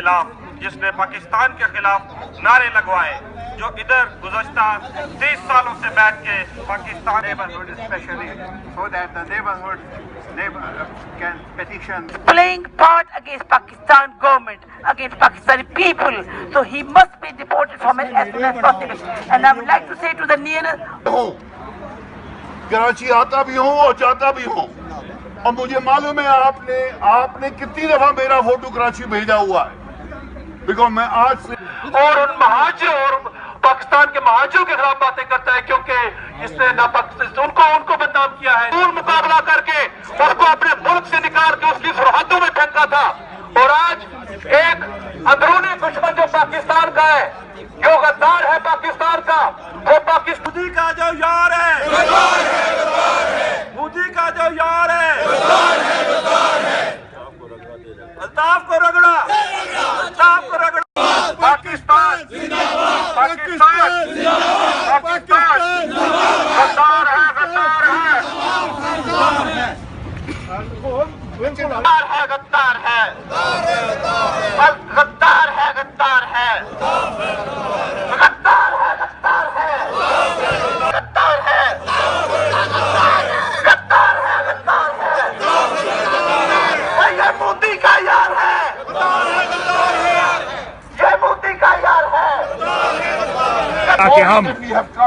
खिलाफ, जिसने पाकिस्तान के खिलाफ नारे लगवाए, जो इधर गुज़श्ता 30 सालों से बैठ के Pakistan neighborhood especially, so that the neighborhood can petition. Playing part against Pakistan government, against Pakistani people. So he must be deported from it as soon as possible. And I would like to say to the nearest... Karachi आता भी हूँ और जाता भी हूँ, और मुझे मालूम है आपने कितनी दफा मेरा फोटो कराची भेजा हुआ है, बिकॉज मैं आज से और उन महाजिर और पाकिस्तान के महाजिरों के खिलाफ बातें करता है, क्योंकि इसने ना उनको बदनाम किया है, दूर मुकाबला करके उसको अपने मुल्क से निकाल के उसकी सरहदों में फेंका था। और आज एक अंदरूनी दुश्मन जो पाकिस्तान का है, जो गद्दार है पाकिस्तान का, वो पाकिस्तान मोदी का जो यार है, मोदी का जो यार है, अल्ताफ को रगड़ा, अल्ताफ को रगड़ा। पाकिस्तान पाकिस्तान पाकिस्तान गद्दार है, गद्दार है, गद्दार है, गद्दार है, गद्दार है, गद्दार है, गद्दार है, गद्दार है, गद्दार है, गद्दार है, गद्दार है, ये मोदी का यार है, ये मोदी का यार है। ताकि हम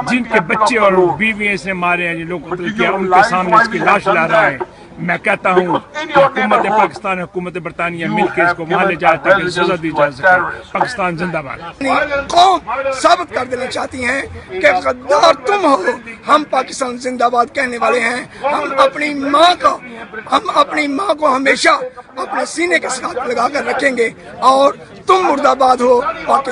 जिनके बच्चे और बीवी से मारे हैं, जिन लोग कत्ल किया, उनके सामने इसकी लाश ला रहा है। मैं कहता हूँ कि हुकूमत पाकिस्तान, हुकूमत बरतानिया मिलकर इसको वहाँ ले जाए ताकि सजा दी जा सके। पाकिस्तान जिंदाबाद। कौम साबित कर देना चाहती हैं कि गद्दार तुम हो, हम पाकिस्तान जिंदाबाद कहने वाले हैं। हम अपनी माँ को हमेशा अपने सीने के साथ लगा कर रखेंगे और तुम मुर्दाबाद हो पाकिस्तान।